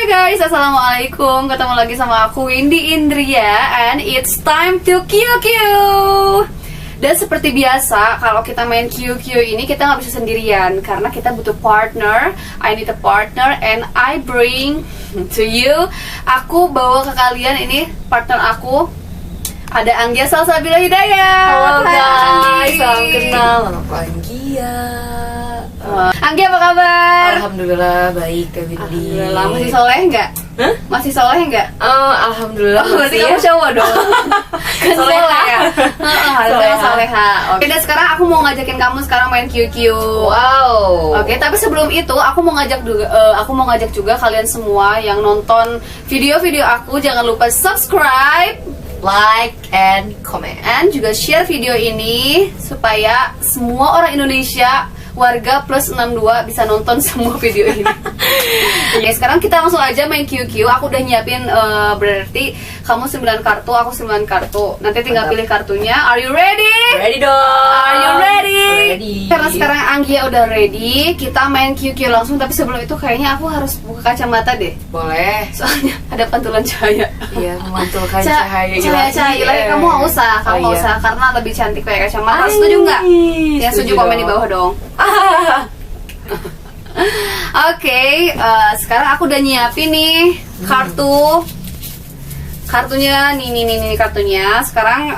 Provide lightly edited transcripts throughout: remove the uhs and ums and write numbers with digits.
Hai guys, assalamualaikum. Ketemu lagi sama aku Windy Indria, and it's time to QQ. Dan seperti biasa, kalau kita main QQ ini kita nggak bisa sendirian karena kita butuh partner. I need a partner, and I bring to you. Aku bawa ke kalian ini partner aku. Ada Anggia Salsabila Hidayah. Halo Hai, guys, Anggi. salam kenal, nama aku Anggia. Anggia apa kabar? Alhamdulillah baik, Kak Windy. Alhamdulillah. Masih soleh nggak? Hah? Masih soleh nggak? Alhamdulillah. Oh, berarti masih kamu cowok dong. Kan Soleha ya? Harusnya Soleha. soleha. Oke, dan sekarang aku mau ngajakin kamu sekarang main QQ. Wow. Oke, tapi sebelum itu aku mau ngajak juga kalian semua yang nonton video-video aku, jangan lupa subscribe, Like and comment. and juga share video ini supaya semua orang Indonesia warga plus 62 bisa nonton semua video ini. Oke, sekarang kita langsung aja main QQ. Aku udah nyiapin berarti kamu 9 kartu, aku 9 kartu. Nanti tinggal Mantap. pilih kartunya. Are you ready? Ready dong. Are you ready? Ready. Karena sekarang Anggia udah ready, kita main QQ langsung. Tapi sebelum itu kayaknya aku harus buka kacamata deh. Boleh. Soalnya ada pantulan cahaya. Iya, memantulkan cahaya ilahi. Cahaya ilahi. Kamu nggak usah, kamu nggak usah karena lebih cantik pakai kacamata. Setuju nggak? Yang setuju komen di bawah dong. Oke, sekarang aku udah nyiapin nih kartunya nih kartunya. Sekarang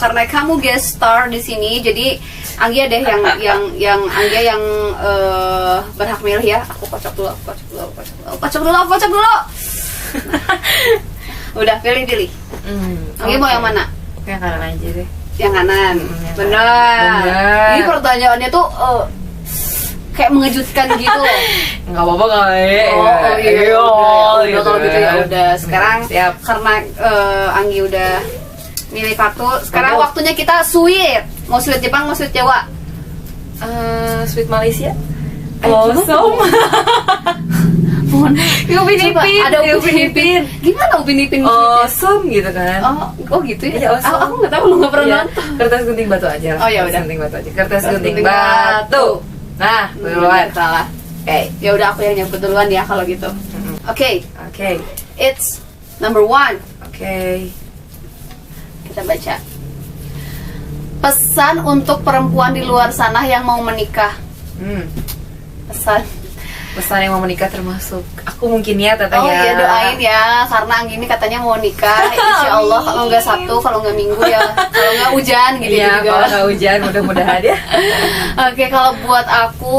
karena kamu guest star di sini, jadi Anggia deh yang Anggia yang berhak milih ya. Aku kocok dulu. Udah pilih. Anggia mau yang mana? Yang kanan aja deh. Yang kanan. yang Benar. Benar. Ini pertanyaannya tuh kayak mengejutkan gitu loh. Nggak apa-apa kali. Oh iya. Udah kalau gitu ya udah. Sekarang Siap. karena Anggi udah milih kartu, sekarang Mantap. waktunya kita sweet. Mau sweet Jepang, mau sweet Jawa? Sweet Malaysia. Blossom. Mohon. Upin Coba, Ipin. ada Upin Ipin. Gimana Upin Ipin? Awesome gitu kan. Oh gitu ya? Iya, awesome. Aku nggak tahu, lu nggak pernah Iya, nonton. Kertas gunting batu aja. Oh, ya Kertas udah. gunting batu aja. Kertas gunting gunting batu. batu. Nah, duluan. Salah. Oke. Ya udah, aku yang nyebut duluan ya kalau gitu. Oke, Oke. it's number 1. Oke. Kita baca. Pesan untuk perempuan di luar sana yang mau menikah. Pesan yang mau menikah termasuk aku mungkin ya Tata Oh ya. iya, doain ya, karena Anggi ini katanya mau nikah. Insya Allah kalau nggak Sabtu, kalau nggak Minggu ya, kalau nggak hujan gitu Iya, juga. kalau nggak hujan mudah-mudahan ya. Oke, kalau buat aku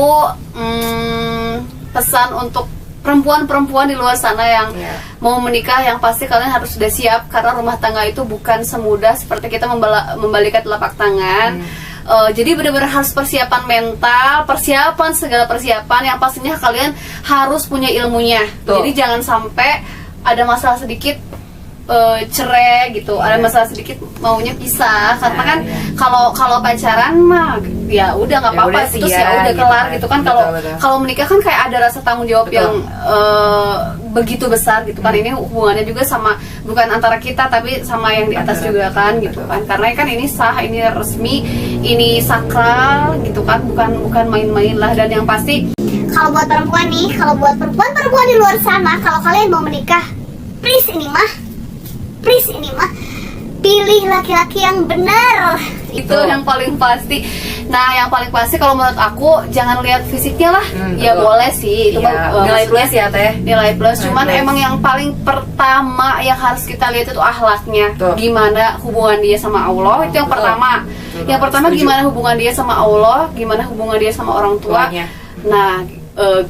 pesan untuk perempuan-perempuan di luar sana yang Iya. mau menikah, yang pasti kalian harus sudah siap karena rumah tangga itu bukan semudah seperti kita membalikan telapak tangan. Jadi benar-benar harus persiapan mental, segala persiapan yang pastinya kalian harus punya ilmunya. Tuh. Jadi jangan sampai ada masalah sedikit cerai gitu, ada masalah sedikit maunya pisah. Karena kan kalau pacaran mah ya udah nggak Ya apa-apa, udah sih terus ya, ya udah gitu kelar kan. gitu kan. Betul. Kalau menikah kan kayak ada rasa tanggung jawab Betul. yang begitu besar gitu kan. Ini hubungannya juga sama, bukan antara kita tapi sama yang di atas juga kan gitu kan. Karena kan ini sah, ini resmi, ini sakral gitu kan, bukan main-main lah. Dan yang pasti Kalau buat perempuan nih, kalau buat perempuan di luar sana, kalau kalian mau menikah, please ini mah, pilih laki-laki yang benar. itu yang paling pasti. Nah, yang paling pasti kalau menurut aku jangan lihat fisiknya lah. Ya betul. boleh sih, itu Iya, mah, nilai maksudnya plus ya Teh. nilai plus. Nilai Cuman plus. emang yang paling pertama yang harus kita lihat itu akhlaknya. Tuh. Gimana hubungan dia sama Allah, itu yang Betul. pertama. Betul. Yang pertama Setuju. gimana hubungan dia sama Allah, gimana hubungan dia sama orang tua. Tuanya. Nah,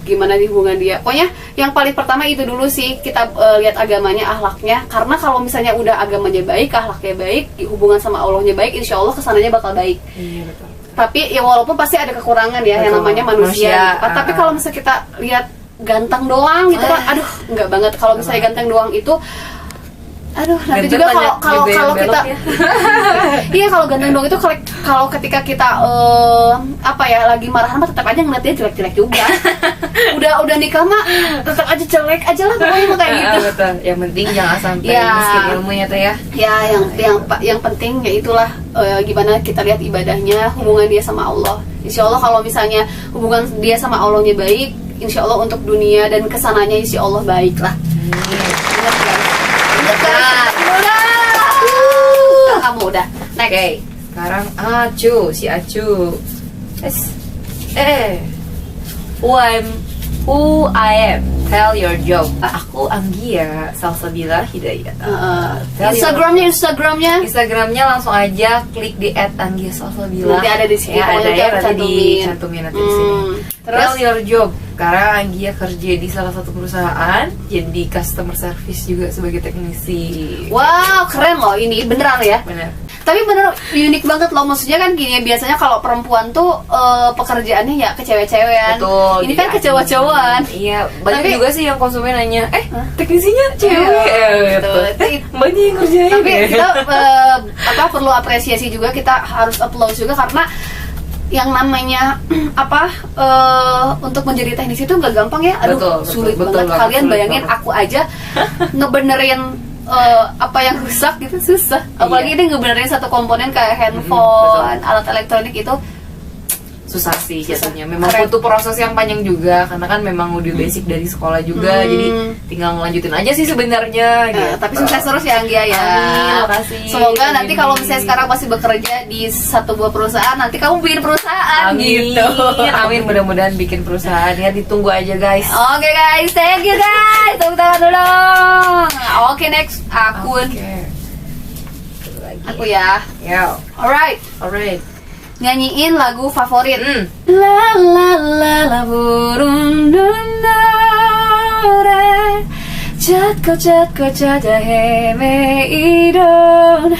gimana di hubungan dia. Pokoknya yang paling pertama itu dulu sih, kita lihat agamanya, akhlaknya. Karena kalau misalnya udah agamanya baik, akhlaknya baik, hubungan sama Allahnya baik, insya Allah kesananya bakal baik. Iya betul. Tapi ya walaupun pasti ada kekurangan ya, yang Betul. namanya manusia gitu kan. Tapi kalau misalnya kita lihat ganteng doang gitu kan, aduh enggak banget. Kalau misalnya ganteng doang itu, aduh nanti Ganteng juga banyak kalau juga yang kita belok ya. iya, kalau ganteng doang itu kalau ketika kita apa ya lagi marahan mah tetap aja ngeliat dia jelek-jelek juga. udah nikah mah tetap aja jelek aja lah pokoknya mah kayak gitu. Betul. Yang penting jangan sampai Ya. miskin ilmunya Teh ya. Ya, yang penting ya itulah gimana kita lihat ibadahnya, hubungan dia sama Allah. Insya Allah kalau misalnya hubungan dia sama Allahnya baik, insya Allah untuk dunia dan kesananya insya Allah baik lah. Ingat guys. Ingat guys. Udah. Kamu udah. Next. Oke, sekarang Acu, si Acu. Who I am. Tell your job. Aku Anggia, Salsabila Hidayat. Instagramnya langsung aja klik di @anggia_salsabila. Nanti ada di sini. Ya, ada ya, nanti cantumin. dicantumin nanti di sini. Terus? Tell your job. Karena Anggia kerja di salah satu perusahaan, jadi customer service juga sebagai teknisi. Wow, keren loh ini, beneran ya. Benar. Tapi bener unik banget loh, maksudnya kan gini ya, biasanya kalau perempuan tuh pekerjaannya ya ke cewek-cewekan. Betul. Ini kan ke cowok-cowokan. Iya, banyak Tapi- juga sih yang konsumen nanya, teknisinya cewek. Betul. Banyak yang kerjain. Tapi kita perlu apresiasi juga, kita harus applause juga karena yang namanya untuk menjadi teknisi itu nggak gampang ya. Aduh, sulit banget. Kalian sulit bayangin banget. aku aja ngebenerin apa yang rusak gitu susah. Apalagi ini ngebenerin satu komponen kayak handphone, alat elektronik itu susah sih jatuhnya. Memang Keren. butuh proses yang panjang juga karena kan memang udah basic dari sekolah juga, jadi tinggal ngelanjutin aja sih sebenarnya. Gitu. Tapi sukses terus ya Anggia ya. Amin, makasih. Semoga Amin. nanti kalau misalnya sekarang masih bekerja di satu buah perusahaan, nanti kamu bikin perusahaan Amin. gitu. Amin, mudah-mudahan bikin perusahaan ya, ditunggu aja guys. Oke guys, thank you guys. Tepuk tangan dulu dong. Oke, next akun. Oke. Aku ya. Ya, Alright, alright. nyanyiin lagu favorit. La la la la burung nunare Jatko jatko jaja heme idon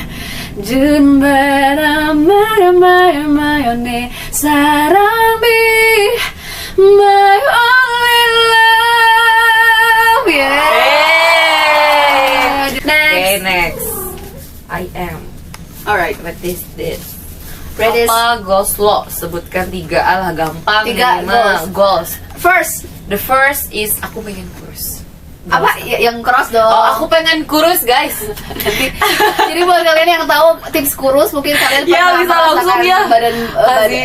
Junbara maya maya maya ne sarami My only love. Yeah. Okay, Next. next. I am. Alright. What is this? What is- Apa goals lo? Sebutkan 3. Alah gampang. 3 ini mah. Goals. First, The first is aku pengen kurus. apa yang keras dong? Oh, aku pengen kurus guys. Jadi buat kalian yang tahu tips kurus, mungkin kalian Ya, pernah bisa langsung merasakan ya.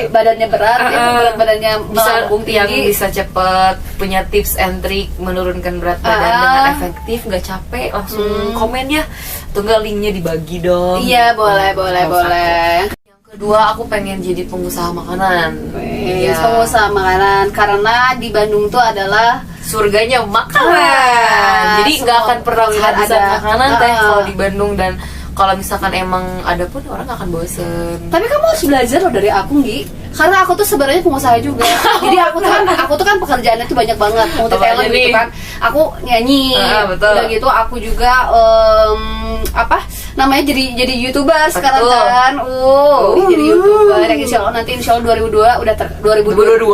badannya berat, ya, berat badannya bisa melambung yang tinggi. bisa cepet punya tips and trick menurunkan berat badan dengan efektif, nggak capek, langsung komen ya. Tunggal linknya dibagi dong. Iya, boleh. Yang kedua, aku pengen jadi pengusaha makanan. Iya. Pengusaha makanan karena di Bandung tuh adalah Surganya makanan. Jadi nggak semua akan pernah pilihan kehabisan ada. makanan teh kalau di Bandung, dan kalau misalkan emang ada pun orang nggak akan bosen. Tapi kamu harus belajar loh dari aku, Gi. Karena aku tuh sebenarnya pengusaha juga. Jadi aku tuh kan pekerjaannya tuh banyak banget, multi Apa talent aja gitu nih? kan. Aku nyanyi, Betul. udah gitu aku juga namanya jadi YouTuber sekarang Betul. kan. Jadi YouTuber yang insya Allah 2022 udah 2022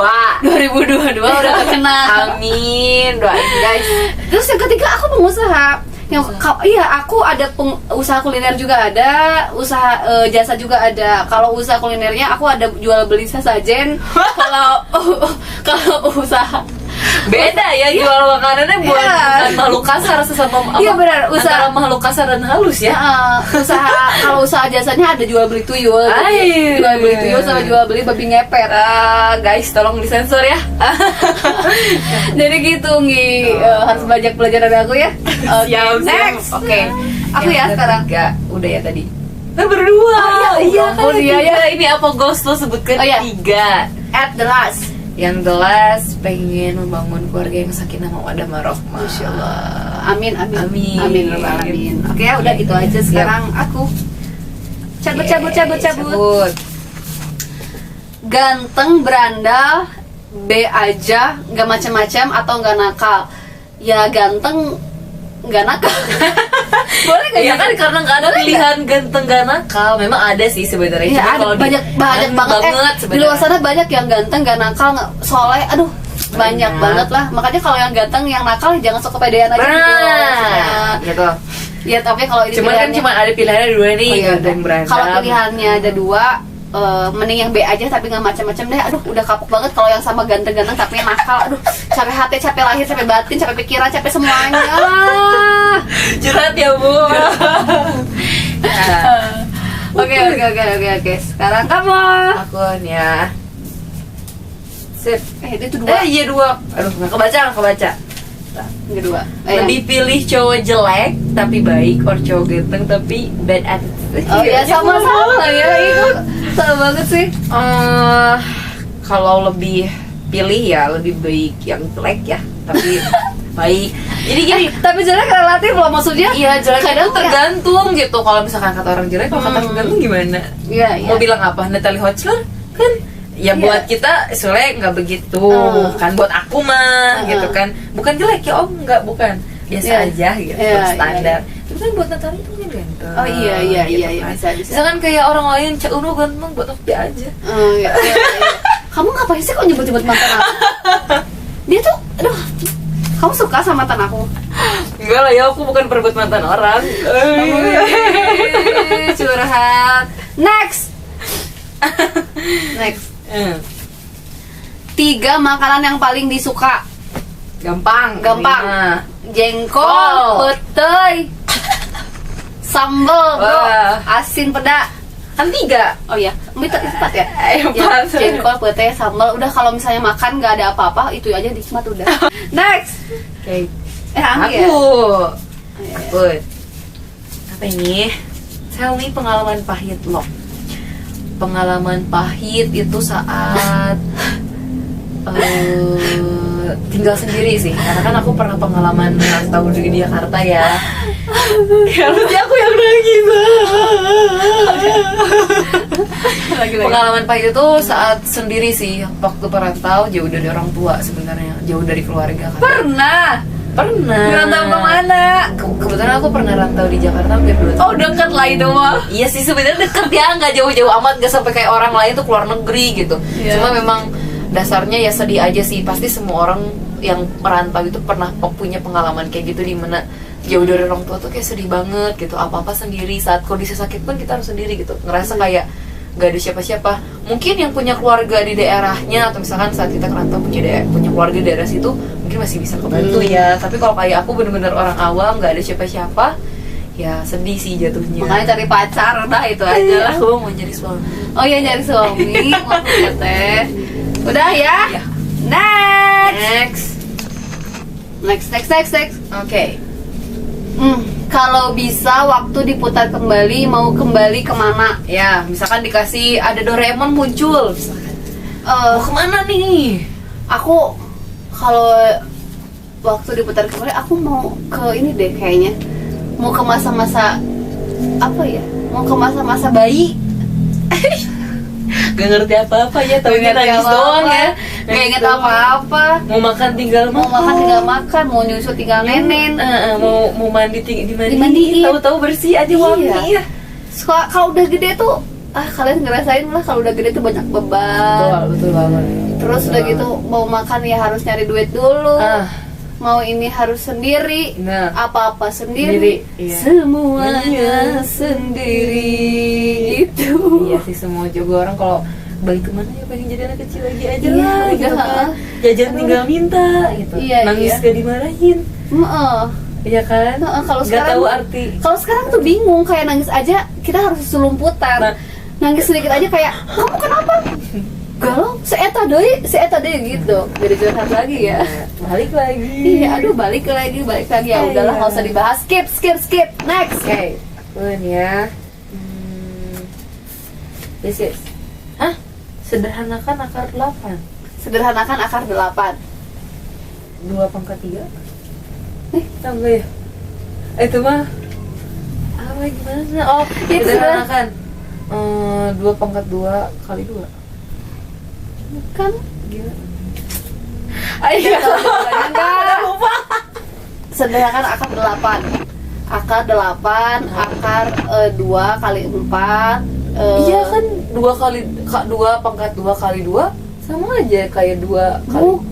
udah terkenal. Amin, doain guys. Terus yang ketiga aku pengusaha. Aku ada usaha kuliner juga ada, usaha jasa juga ada. Kalau usaha kulinernya aku ada jual beli sesajen. Kalau usaha Beda ya jual makanannya bukan makhluk kasar sesama Iya, benar, antara makhluk kasar dan halus ya. kalau usaha jasanya ada jual beli tuyul, Ay. jual beli tuyul sama jual beli babi ngepet. Guys, tolong disensor ya. Jadi gitu Ngi, harus banyak belajar dari aku ya. Siap, Next. Oke. Aku ya sekarang. Udah ya tadi. Nah, berdua. Iya, Oh, iya, iya. Ini apa ghost lo sebutkan? Oh, iya. 3. At the last. Yang the last, pengen membangun keluarga yang sakinah mawaddah warahmah. Masya Allah. Amin. Amin. Amin. Oke ya udah gitu aja. Sekarang aku cabut. Ganteng, berandal, B aja, nggak macam-macam atau nggak nakal. Ya ganteng, nggak nakal. Boleh nggak? Ya kan karena nggak ada pilihan ganteng gak nakal. Memang ada sih sebenarnya. Ya, Cuma ada kalau banyak banget. Di luar sana banyak yang ganteng, gak nakal, soleh. Aduh, banyak banget lah. Makanya kalau yang ganteng, yang nakal jangan sok kepedean aja gitu. Ya tapi kalau ini Cuman kan pilihannya- cuma ada pilihannya dua nih, Oh, iya, ganteng udah. berandal. Kalau pilihannya ada dua, mending yang B aja tapi nggak macam-macam deh. Aduh, udah kapok banget kalau yang sama ganteng-ganteng tapi nakal. Aduh, capek hati, capek lahir, capek batin, capek pikiran, capek semuanya. Curhat ya bu. Oke. Sekarang kamu. Akun ya. Sip. Itu dua. Iya 2. Aduh nggak kebaca. Kedua. Lebih pilih cowok jelek tapi baik, or cowok ganteng tapi bad attitude. Oh ya sama-sama ya, itu sama banget sih. Kalau lebih pilih ya lebih baik yang jelek ya, tapi baik. Jadi gini, Tapi jelek relatif loh, maksudnya. iya jelek kadang itu tergantung gitu. Kalau misalkan kata orang jelek, kalau kata orang ganteng gimana? Iya, iya. Mau bilang apa? Natalie Hochler kan? Ya Iya. buat kita soalnya nggak begitu, kan buat aku mah gitu kan. Bukan jelek ya om, nggak bukan. Biasa Iya. aja gitu, Iya, standar. Tapi kan buat Natalie itu mungkin ganteng. Oh iya, iya, gitu iya, iya, kan. bisa. Misalkan kayak orang lain, Cak Uno ganteng, buat aku dia aja. Oh, iya, iya, iya. Kamu ngapain sih kok nyebut-nyebut mantan aku? Dia tuh, aduh, kamu suka sama mantan aku? Enggak lah ya, aku bukan perebut mantan orang. Curhat. Next. Next. 3 makanan yang paling disuka. Gampang. Gampang. Lima. Jengkol, Oh. petai, sambal, bro, Wah. asin, peda. Kan 3. Oh iya, itu 4 ya? Empat. Ya, jengkol, petai, sambal. Udah kalau misalnya makan nggak ada apa-apa, itu aja nikmat udah. Next. Oke. Anggi ya? Aku. Apa ini? Tell me pengalaman pahit lo. Pengalaman pahit itu saat tinggal sendiri sih, karena kan aku pernah pengalaman rantau di Jakarta ya. Harusnya aku yang nangis. Pengalaman pahit itu saat sendiri sih, waktu perantau jauh dari orang tua sebenarnya, jauh dari keluarga kan. Pernah. Rantau kemana? Kebetulan aku pernah rantau di Jakarta hampir 2 tahun. Oh dekat lah itu mah. Iya sih sebenarnya deket ya, nggak jauh-jauh amat, nggak sampai kayak orang lain tuh keluar negeri gitu. Iya. Cuma memang dasarnya ya sedih aja sih. Pasti semua orang yang merantau itu pernah punya pengalaman kayak gitu, di mana jauh dari orang tua tuh kayak sedih banget gitu. Apa-apa sendiri, saat kondisi sakit pun kita harus sendiri gitu. Ngerasa kayak nggak ada siapa-siapa. Mungkin yang punya keluarga di daerahnya, atau misalkan saat kita ngerantau punya keluarga di daerah situ, mungkin masih bisa kebantu ya. Tapi kalau kayak aku bener-bener orang awam, nggak ada siapa-siapa, ya sedih sih jatuhnya. Makanya cari pacar, udah itu aja lah. Aku mau jadi suami. Oh iya, nyari suami, maksudnya teh. Udah ya? Iya. Next. Next. Oke. Kalau bisa waktu diputar kembali, mau kembali kemana? Ya, misalkan dikasih ada Doraemon muncul, misalkan. Mau kemana nih? Aku kalau waktu diputar kembali, aku mau ke ini deh kayaknya. Mau ke masa-masa apa ya? Mau ke masa-masa bayi. Gak ngerti apa-apa ya, tapi Nggak ngerti nangis apa-apa. doang ya. Nggak inget apa-apa. Mau makan tinggal Mau makan tinggal makan, mau nyusu tinggal nenen. mau mandi dimandiin. Dimandiin. Tahu-tahu bersih aja wangi Iya. ya. Kalau udah gede tuh, kalian ngerasain lah kalau udah gede tuh banyak beban. Betul banget. Terus udah gitu mau makan ya harus nyari duit dulu. Mau ini harus sendiri. Nah. Apa-apa sendiri. Iya. Semuanya sendiri gitu. Iya sih, semua juga orang kalau balik kemana ya pengen jadi anak kecil lagi aja Iya, lah gitu udah. kan. Jajan tinggal minta gitu. Iya, Nangis iya. gak dimarahin. Heeh. Iya kan? Kalau Nggak sekarang tahu arti. Kalau sekarang tuh bingung, kayak nangis aja kita harus selumputan. Nah. Nangis sedikit aja kayak kamu kenapa? Galau, seeta deh gitu. Jadi curhat lagi ya. Balik lagi. Iya, aduh balik lagi ya. Udahlah nggak usah dibahas. Skip. Next. Oke, pun ya. This is. Hah? Sederhanakan akar 8. Sederhanakan akar 8. 2/3. Tahu nggak ya? Itu mah apa gimana? Oh, Itu sederhanakan. 2/2 kali 2. Kan Gila. ayo lupa. Sederhanakan akar 8. Akar 8, akar 2 kali 4. Iya kan 2/2 kali 2 sama aja kayak 2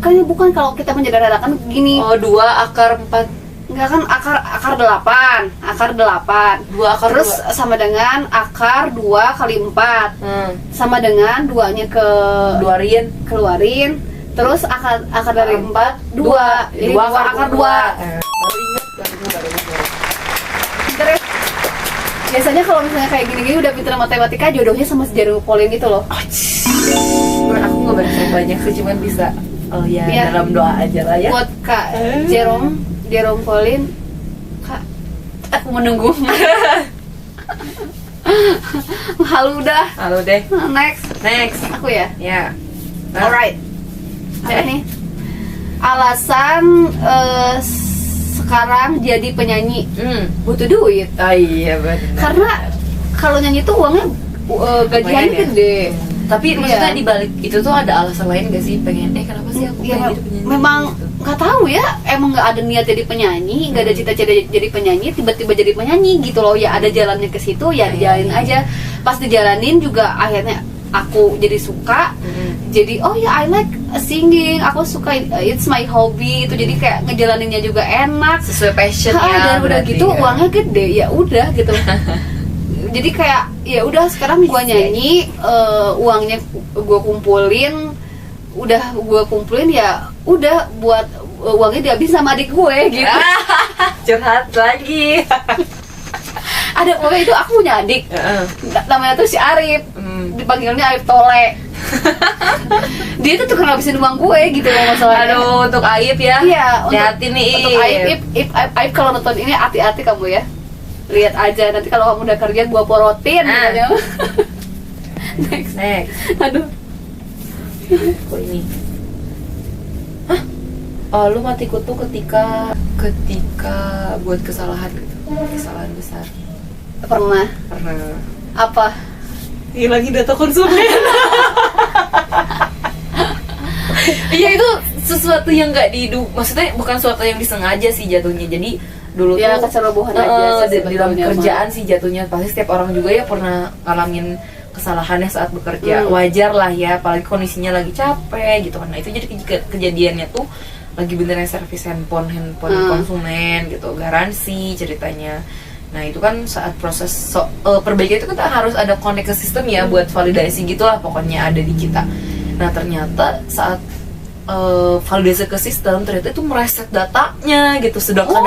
kali. Bukan kalau kita menyederhanakan gini. Oh, 2 akar 4. Enggak kan akar 8. Akar 8. 2 akar Terus 2. sama dengan akar 2 kali 4. Sama dengan 2-nya keluarin. Terus akar dari 4 2. Jadi 2 akar 2. Baru ingat. Pinter ya. Biasanya kalau misalnya kayak gini-gini udah pinter matematika, jodohnya sama sejarah Pauline gitu loh. Aku nggak baca banyak sih, cuman bisa Oh ya, Ya. dalam doa aja lah ya. Buat Kak Jerome Pauline, Kak, aku menunggu. Halo udah. Halo deh. Next, aku ya. Ya. Alright. Apa nih? Alasan sekarang jadi penyanyi butuh duit. Oh iya benar. Karena kalau nyanyi tuh uangnya gajiannya Lumayan ya. gede. Tapi maksudnya Iya. di balik itu tuh ada alasan lain gak sih, pengen kenapa sih aku Ya, pengen jadi penyanyi? memang gitu. nggak tahu ya, emang nggak ada niat jadi penyanyi, nggak ada cita-cita jadi penyanyi, tiba-tiba jadi penyanyi gitu loh. Ya ada jalannya ke situ, ya dijalanin aja. Pas dijalanin juga akhirnya aku jadi suka. Jadi oh ya, I like singing, aku suka, it's my hobby itu. Jadi kayak ngejalaninnya juga enak. Sesuai passion ya. Dan udah berarti gitu ya. uangnya gede, ya udah gitu. Jadi kayak ya udah sekarang gua nyanyi, uangnya gua kumpulin, ya udah buat uangnya dihabis sama adik gue gitu. Curhat lagi. Ada pokoknya itu aku punya adik, namanya tuh si Arif, dipanggilnya Arif Tole. Dia tuh tukang ngabisin uang gue gitu loh masalahnya. Aduh, untuk Aib ya. Iya, hati nih. untuk Aib kalau nonton ini hati-hati kamu ya. Lihat aja nanti kalau kamu udah kerja gua porotin gitu. Next. Aduh. Kok ini? Hah? Oh, lu mati kutu ketika buat kesalahan gitu. Kesalahan besar. Pernah. Apa? Hilangin data konsumen. Iya, itu sesuatu yang nggak maksudnya bukan sesuatu yang disengaja sih jatuhnya. Jadi dulu Ya, tuh kecerobohan aja sih di dalam sebetulnya, kerjaan sih jatuhnya. Pasti setiap orang juga ya pernah ngalamin kesalahannya saat bekerja. Wajar lah ya, apalagi kondisinya lagi capek gitu kan. Nah itu jadi kejadiannya tuh lagi beneran servis handphone konsumen gitu, garansi ceritanya. Nah itu kan saat proses perbaikan itu kan harus ada connect ke sistem ya, buat validasi gitulah pokoknya ada di kita. Nah ternyata saat validasi ke sistem ternyata itu mereset datanya gitu, sedangkan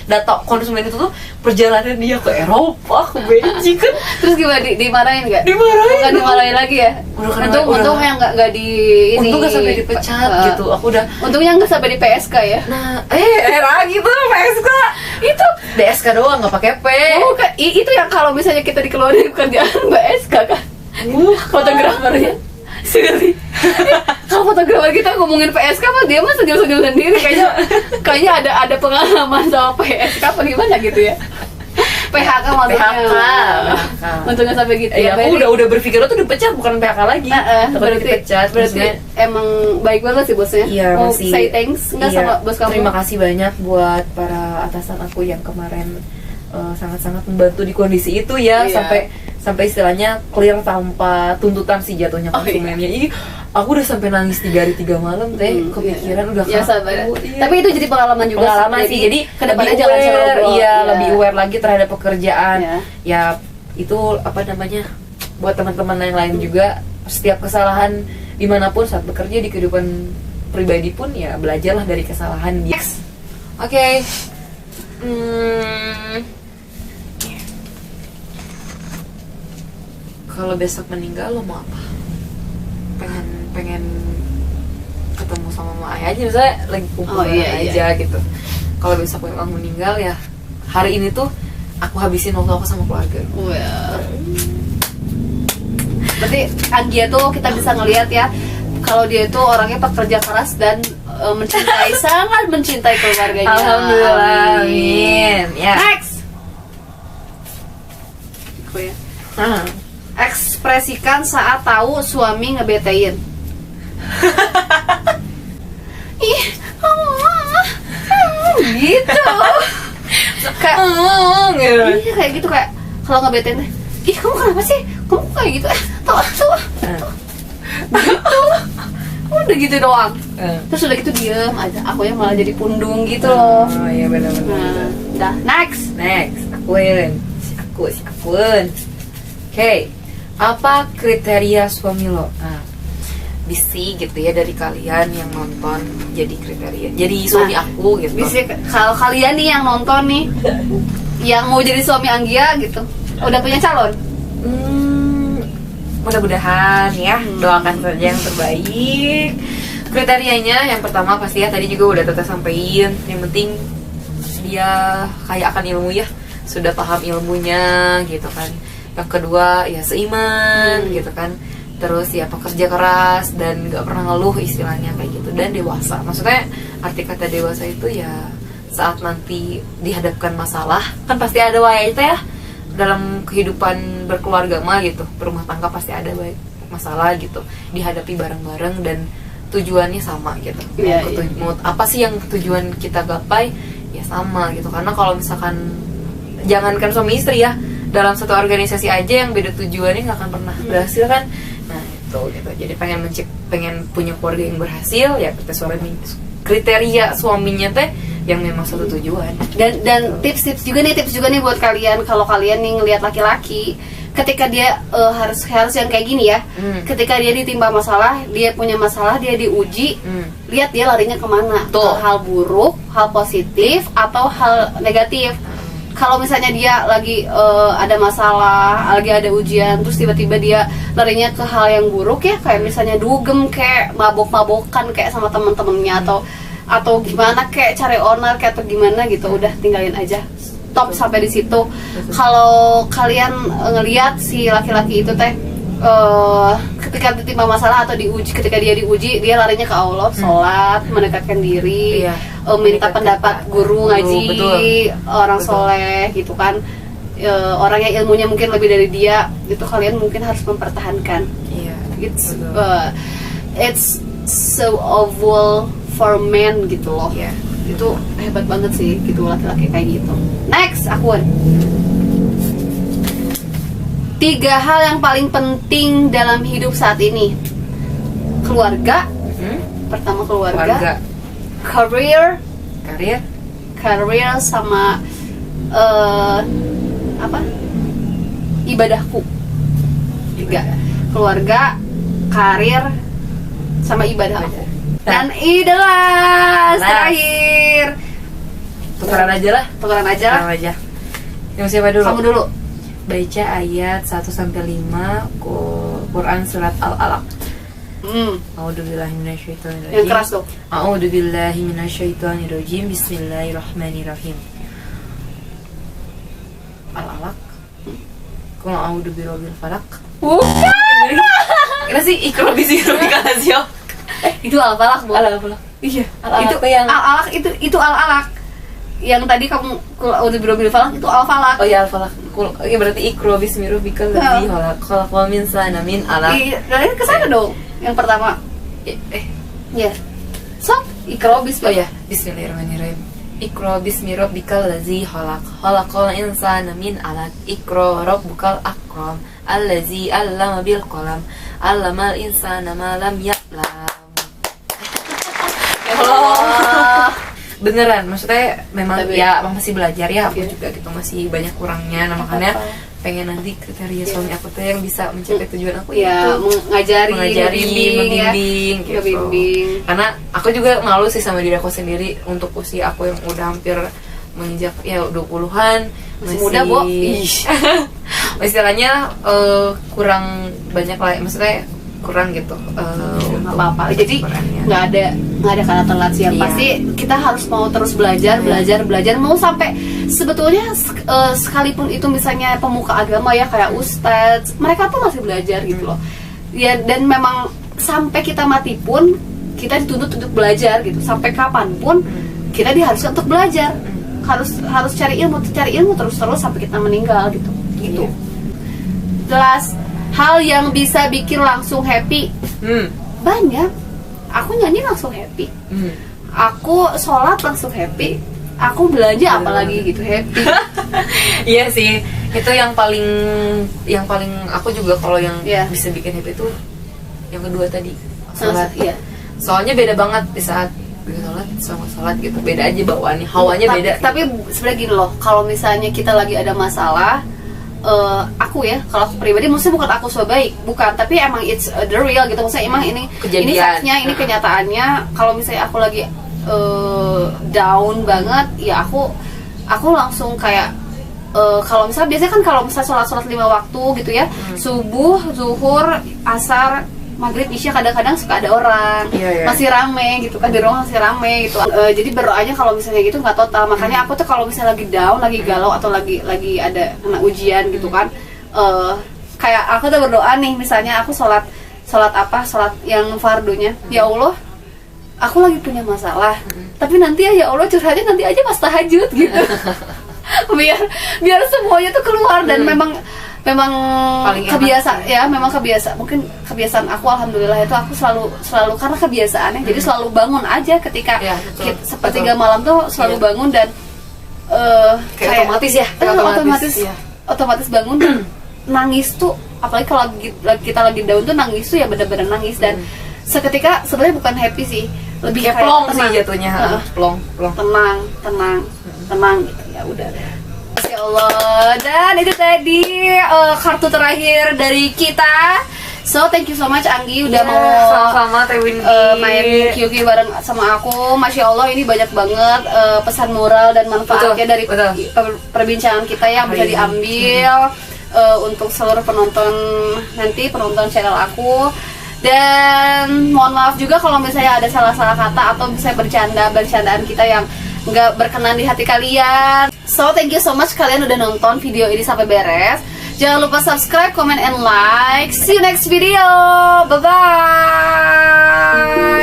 data konsumen itu tuh perjalanan dia ke Eropa, ke Belgia kan. Terus gimana, dimarahin nggak? Dimarahin. Bukan dimarahin lagi ya? Untung yang nggak di ini. Untung nggak sampai dipecat gitu. Aku udah. Untungnya nggak sampai di PSK ya. Nah, lagi tuh PSK. Itu DSK doang, nggak pakai P. Oh, itu yang kalau misalnya kita dikeluarin kerjaan PSK kan? Fotografernya. Sendiri. Kalau fotografer kita ngomongin PSK mah dia mah senyum-senyum sendiri, kayaknya ada pengalaman sama PSK apa gimana gitu ya. PHK maksudnya. PHK. Untungnya sampai gitu ya. Aku udah berpikir tuh dipecat bukan PHK lagi. Berarti dipecat. Berarti emang baik banget sih bosnya. Iya, mau masih. say thanks enggak sama bos kamu? Terima kasih banyak buat para atasan aku yang kemarin sangat-sangat membantu di kondisi itu ya. Iya. Sampai istilahnya clear tanpa tuntutan sih jatuhnya konsumennya. Ih, aku udah sampai nangis 3 hari 3 malam teh, kepikiran udah ya, sabar. Iya. Tapi itu jadi pengalaman juga sih. Jadi kedepannya lebih jangan aware, ceroboh. iya, lebih aware lagi terhadap pekerjaan. Iya. Ya itu apa namanya, buat teman-teman yang lain juga, setiap kesalahan dimanapun saat bekerja di kehidupan pribadi pun ya belajarlah dari kesalahan. Next. Oke. Kalau besok meninggal lo mau apa? Pengen ketemu sama mama ayah aja, misalnya lagi kumpul aja gitu. Kalau besok memang meninggal ya hari ini tuh aku habisin waktu aku sama keluarga. Berarti Anggia tuh kita bisa ngelihat ya, kalau dia tuh orangnya pekerja keras dan mencintai sangat mencintai keluarganya. Alhamdulillah, amin. Ya. Next. Ekspresikan saat tahu suami ngebetain. Ih, gitu. Kayak gitu, kayak kalau ngebetain, ih kamu kenapa sih? Kamu kayak gitu, tuh. Gitu. Udah gitu doang. Terus udah gitu diem aja. Aku yang malah jadi pundung gitu loh. Oh iya benar-benar. Nah, udah next. Akuin. Oke. Apa kriteria suami lo? Nah, bisi gitu ya dari kalian yang nonton jadi kriteria. Jadi suami aku gitu. Bisa kalau kalian nih yang nonton nih, yang mau jadi suami Anggia gitu, udah punya calon? Mudah-mudahan ya, doakan saja yang terbaik. Kriterianya yang pertama pasti ya tadi juga udah Tete sampein, yang penting dia kaya akan ilmu ya, sudah paham ilmunya gitu kan. Yang kedua ya seiman gitu kan. Terus ya pekerja keras dan gak pernah ngeluh istilahnya kayak gitu, dan dewasa. Maksudnya arti kata dewasa itu ya saat nanti dihadapkan masalah, kan pasti ada wae itu ya dalam kehidupan berkeluarga mah gitu, berumah tangga pasti ada baik masalah gitu, dihadapi bareng-bareng dan tujuannya sama gitu. Iya, Mau apa sih yang tujuan kita gapai ya sama gitu. Karena kalau misalkan jangankan suami istri ya, dalam satu organisasi aja yang beda tujuannya nggak akan pernah berhasil kan. Nah itu gitu, jadi pengen punya keluarga yang berhasil ya kriteria suaminya teh yang memang satu tujuan. Dan tips juga nih buat kalian, kalau kalian nih ngelihat laki-laki ketika dia harus yang kayak gini ya. Ketika dia ditimpa masalah, dia punya masalah, dia diuji, lihat dia larinya kemana. Tuh. Ke hal buruk, hal positif, atau hal negatif. Kalau misalnya dia lagi ada masalah, lagi ada ujian, terus tiba-tiba dia larinya ke hal yang buruk ya, kayak misalnya dugem, kayak mabok-mabokan kayak sama temen-temennya, atau gimana kayak cari owner kayak atau gimana gitu, udah tinggalin aja, stop sampai di situ. Kalau kalian ngelihat si laki-laki itu teh ketika ditimpa masalah atau ketika dia diuji, dia larinya ke Allah, sholat, mendekatkan diri, minta pendapat guru ngaji, orang soleh gitu kan, orang yang ilmunya mungkin lebih dari dia, itu kalian mungkin harus mempertahankan. It's so awful for men gitu loh. Itu hebat banget sih gitu, laki-laki kayak gitu. Next, Akun. 3 hal yang paling penting dalam hidup saat ini. Keluarga. Pertama keluarga. Career sama ibadahku. 3. Keluarga, karir, sama ibadah aku. Dan idola terakhir. Tukeran aja lah. Yang siapa dulu? Kamu dulu. Baca ayat 1-5 Quran surat Al-Alaq. A'udzubillahi minasyaitonirrajim. Yang keras dong. A'udzubillahi minasyaitonirrajim. Bismillahirrahmanirrahim. Al-Alaq. Qul a'udzu birabbil falaq. Bukan. Kira sih Iqra bismika lazio. Itu Al-Falaq, Bu. Al-Falaq. Iya. Al-Alaq Itu yang Al-Alaq itu Al-Alaq. Yang tadi kamu udah birabbil falaq itu Al-Falaq. Oh ya Al-Falaq. Iya berarti Iqra bismi rabbikal ladzi khalaqal insana min 'alaq. Iya, dari ke sana dong. Yang pertama. Iya. So, Iqra bismi. Oh ya, bismillahirrahmanirrahim. Iqra bismi rabbikal ladzi khalaqal insana min 'alaq. Iqra rabbukal akram allazi 'allama bil qalam 'allamal insana ma lam ya'lam. Beneran, maksudnya memang ya masih belajar ya, aku juga gitu masih banyak kurangnya. Nah makanya pengen nanti kriteria suami aku tuh yang bisa mencapai tujuan aku ya, itu mengajari, membimbing gitu. Ngebimbing. Karena aku juga malu sih sama diri aku sendiri untuk usia aku yang udah hampir menginjak ya 20-an, masih muda, Bo. Istilahnya kurang banyak lah, maksudnya kurang gitu. Apa-apa. Jadi nggak ada kata telat sih. Yang pasti kita harus mau terus belajar. Mau sampai sebetulnya sekalipun itu misalnya pemuka agama ya kayak ustadz, mereka tuh masih belajar gitu loh. Ya, dan memang sampai kita mati pun kita dituntut untuk belajar gitu. Sampai kapanpun kita diharuskan untuk belajar. Harus cari ilmu terus sampai kita meninggal gitu. Gitu. Jelas. Hal yang bisa bikin langsung happy. Banyak. Aku nyanyi langsung happy. Aku sholat langsung happy. Aku belanja apalagi gitu happy. Iya sih. Itu yang paling aku juga kalau yang bisa bikin happy itu yang kedua tadi, sholat. Iya. Soalnya beda banget di saat sholat sama sholat gitu. Beda aja bawaannya, hawanya beda. Tapi sebenarnya gini loh, kalau misalnya kita lagi ada masalah, aku ya, kalau aku pribadi, maksudnya bukan aku so baik, bukan, tapi emang it's the real gitu, maksudnya emang ini faktnya, ini kenyataannya. Kalau misalnya aku lagi down banget, ya aku langsung kayak kalau misalnya biasanya kan kalau misalnya sholat 5 waktu gitu ya, subuh, zuhur, asar, maghrib isya kadang-kadang suka ada orang, Iya. masih rame gitu kan, di rumah masih rame gitu. Jadi berdoanya kalau misalnya gitu nggak total. Makanya aku tuh kalau misalnya lagi down, lagi galau atau lagi ada kena ujian gitu kan, kayak aku tuh berdoa nih, misalnya aku sholat yang fardunya, ya Allah, aku lagi punya masalah, tapi nanti ya Allah curhatnya nanti aja pas tahajud gitu. biar semuanya tuh keluar. Dan memang Paling enak kebiasaan ya, memang mungkin kebiasaan aku, alhamdulillah itu aku selalu karena kebiasaannya, jadi selalu bangun aja ketika Ya, betul, sepertiga malam tuh selalu Iya. bangun dan Kayak otomatis ya, kayak iya. otomatis bangun dan nangis tuh, apalagi kalau kita lagi down tuh nangis tuh ya bener-bener nangis. Dan seketika sebenarnya bukan happy sih, lebih Kayak kayak plong sih tenang. jatuhnya. Plong. tenang gitu, ya udah. Masya Allah. Dan itu tadi kartu terakhir dari kita. So thank you so much Anggi udah mau sama-sama Teh Windy. main QQ bareng sama aku. Masya Allah ini banyak banget pesan moral dan manfaatnya dari perbincangan kita yang bisa Hari ini. diambil untuk seluruh penonton channel aku. Dan mohon maaf juga kalau misalnya ada salah-salah kata atau misalnya bercandaan kita yang nggak berkenan di hati kalian. So thank you so much kalian udah nonton video ini sampai beres. Jangan lupa subscribe, comment, and like. See you next video. Bye bye.